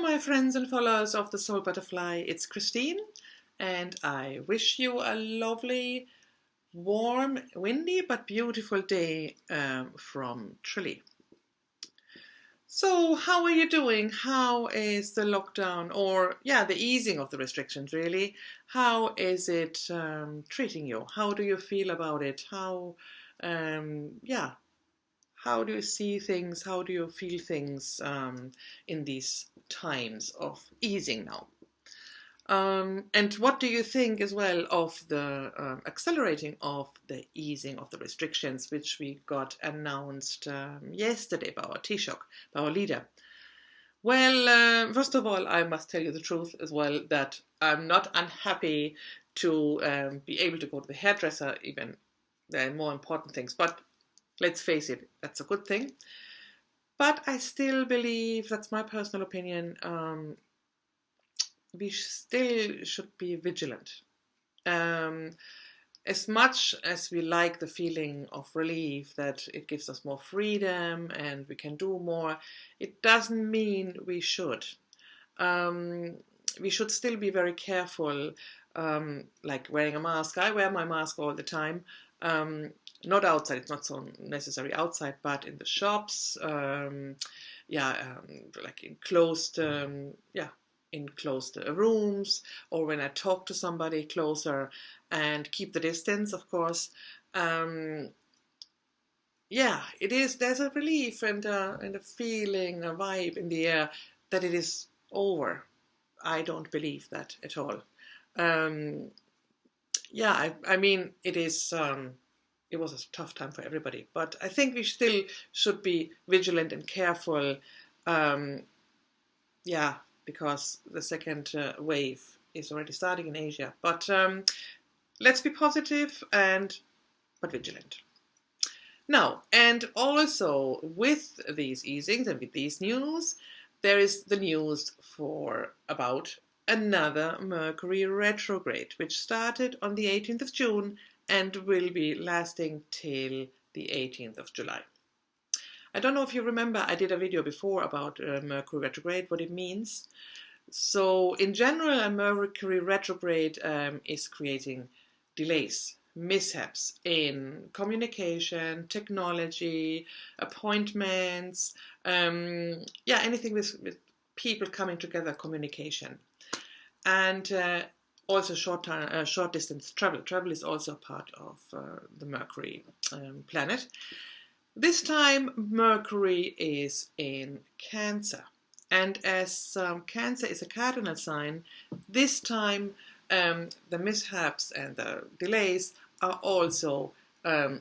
my friends and followers of the Soul Butterfly, it's Christine, and I wish you a lovely, warm, windy but beautiful day from Tralee. So how are you doing? How is the lockdown, or the easing of the restrictions really? How is it treating you? How do you feel about it? How do you see things? How do you feel things in these times of easing now? And what do you think as well of the accelerating of the easing of the restrictions, which we got announced yesterday by our Taoiseach, by our leader? Well, first of all, I must tell you the truth as well, that I'm not unhappy to be able to go to the hairdresser. Even there are more important things, but let's face it, that's a good thing. But I still believe, that's my personal opinion, we still should be vigilant. As much as we like the feeling of relief, that it gives us more freedom and we can do more, it doesn't mean we should. We should still be very careful, like wearing a mask. I wear my mask all the time. Not outside, it's not so necessary outside, but in the shops, like in closed rooms, or when I talk to somebody closer, and keep the distance, of course. It is, there's a relief and a feeling, a vibe in the air that it is over. I don't believe that at all. I mean, it is... it was a tough time for everybody, but I think we still should be vigilant and careful, because the second wave is already starting in Asia. But let's be positive but vigilant. Now, and also with these easings and with these news, there is the news about another Mercury Retrograde, which started on the 18th of June and will be lasting till the 18th of July. I don't know if you remember, I did a video before about Mercury Retrograde, what it means. So in general, a Mercury Retrograde is creating delays, mishaps in communication, technology, appointments, anything with people coming together, communication. And also short distance travel. Travel is also part of the Mercury planet. This time Mercury is in Cancer. And as Cancer is a cardinal sign, this time the mishaps and the delays are also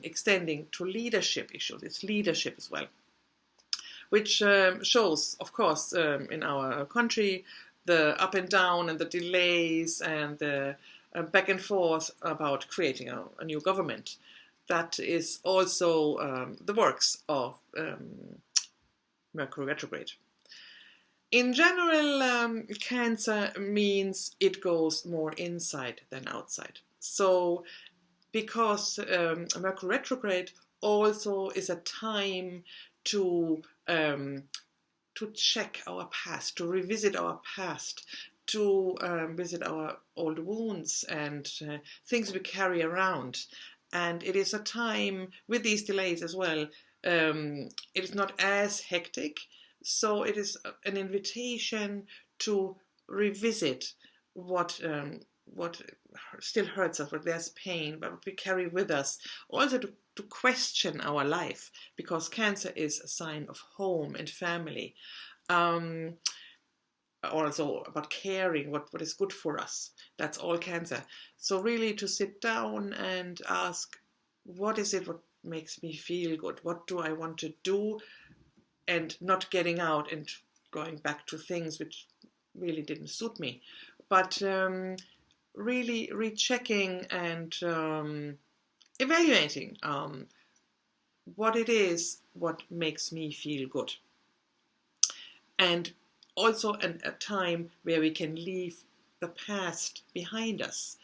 extending to leadership issues. It's leadership as well, which shows, of course, in our country, the up and down and the delays and the back and forth about creating a new government. That is also the works of Mercury Retrograde. In general, Cancer means it goes more inside than outside. So because Mercury Retrograde also is a time to check our past, to revisit our past, to visit our old wounds and things we carry around. And it is a time with these delays as well. It is not as hectic, so it is an invitation to revisit what still hurts us, what there's pain, but what we carry with us. Also to question our life, because Cancer is a sign of home and family. Also about caring, what is good for us. That's all Cancer. So really to sit down and ask, what is it what makes me feel good? What do I want to do? And not getting out and going back to things which really didn't suit me. But really rechecking and evaluating what it is, what makes me feel good. And also a time where we can leave the past behind us.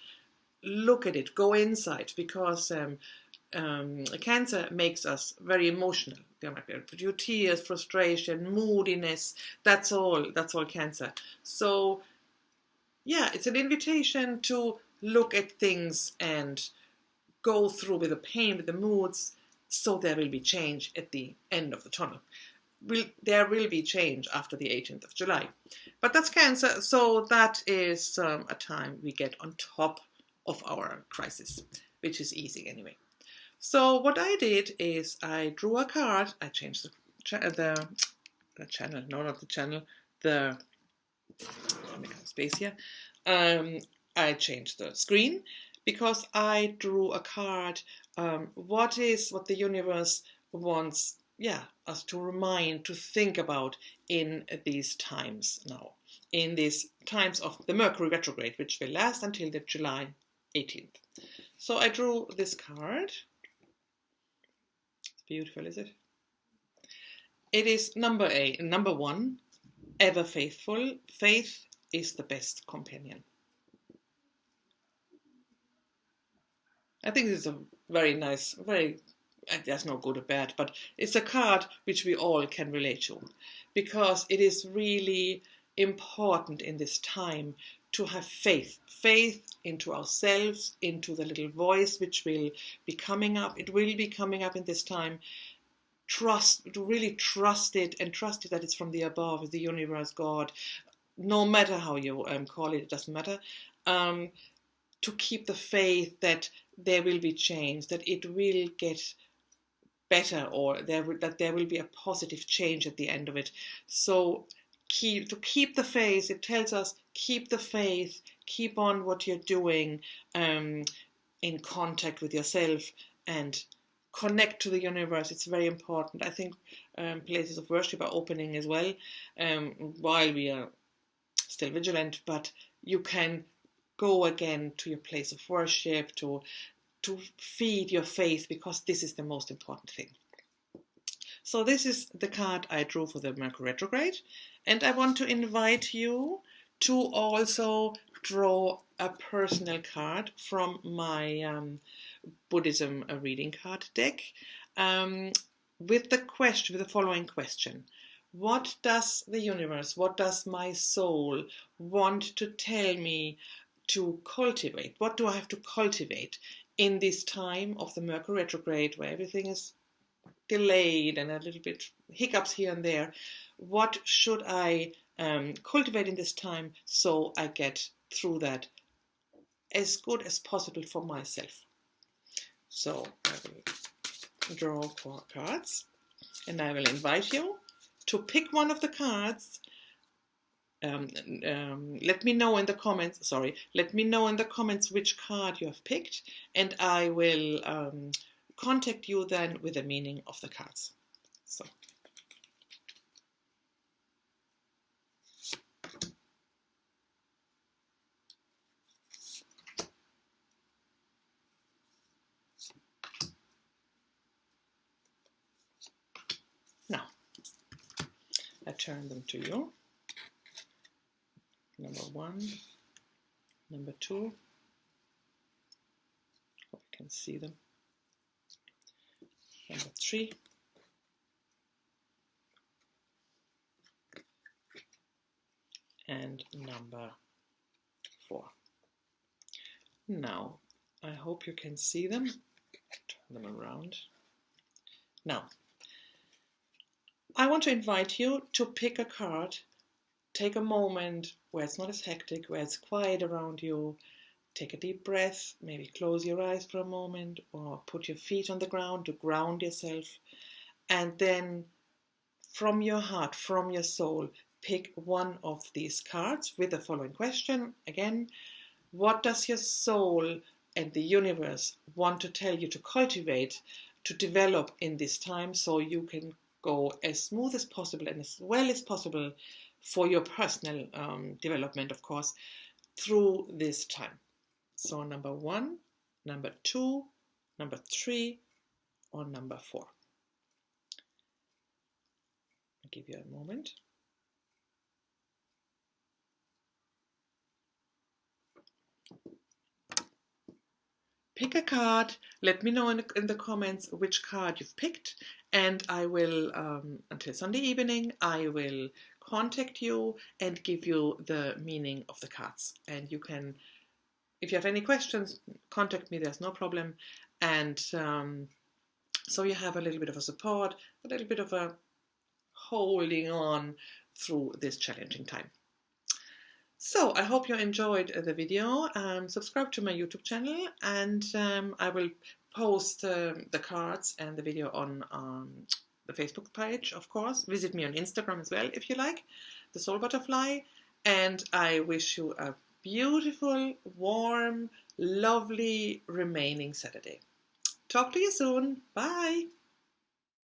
Look at it, go inside, because Cancer makes us very emotional. There might be tears, frustration, moodiness. That's all Cancer. So yeah, it's an invitation to look at things and go through with the pain, with the moods, so there will be change at the end of the tunnel. There will be change after the 18th of July. But that's Cancer, so that is a time we get on top of our crisis, which is easy anyway. So what I did is I drew a card. I changed the channel. No, not the channel. Let me make a space here. I changed the screen because I drew a card. What the universe wants, us to remind, to think about in these times now, in these times of the Mercury Retrograde, which will last until the July 18th. So I drew this card. It's beautiful, is it? It is number 1, ever faithful. Faith is the best companion. I think this is a very nice, there's no good or bad, but it's a card which we all can relate to, because it is really important in this time to have faith into ourselves, into the little voice which will be coming up. It will be coming up in this time. Really trust it, and trust it that it's from the above, the universe, God, no matter how you call it, it doesn't matter. To keep the faith that there will be change, that it will get better, or that there will be a positive change at the end of it. So keep the faith. It tells us keep the faith, keep on what you're doing, in contact with yourself, and connect to the universe. It's very important. I think places of worship are opening as well, while we are still vigilant, but you can go again to your place of worship to feed your faith, because this is the most important thing. So this is the card I drew for the Mercury Retrograde, and I want to invite you to also draw a personal card from my Buddhism reading card deck, with the following question. What does the universe, what does my soul want to tell me to cultivate? What do I have to cultivate in this time of the Mercury Retrograde, where everything is delayed and a little bit hiccups here and there? What should I cultivate in this time so I get through that as good as possible for myself? So I will draw 4 cards, and I will invite you to pick one of the cards. Let me know in the comments. Let me know in the comments which card you have picked, and I will contact you then with the meaning of the cards. So. Now, I turn them to you. Number 1, number 2. Hope you can see them. Number 3. And number 4. Now, I hope you can see them. Turn them around. Now, I want to invite you to pick a card. Take a moment where it's not as hectic, where it's quiet around you. Take a deep breath, maybe close your eyes for a moment, or put your feet on the ground to ground yourself. And then from your heart, from your soul, pick one of these cards with the following question. Again, what does your soul and the universe want to tell you to cultivate, to develop in this time, so you can go as smooth as possible and as well as possible for your personal development, of course, through this time. So number 1, number 2, number 3, or number 4. I'll give you a moment. pick a card. Let me know in the comments which card you've picked, and I will, until Sunday evening, I will contact you and give you the meaning of the cards. And you can, if you have any questions, contact me, there's no problem. And so you have a little bit of a support, a little bit of a holding on through this challenging time. So I hope you enjoyed the video. Subscribe to my YouTube channel, and I will post the cards and the video on the Facebook page, of course. Visit me on Instagram as well if you like, the Soul Butterfly. And I wish you a beautiful, warm, lovely remaining Saturday. Talk to you soon. Bye.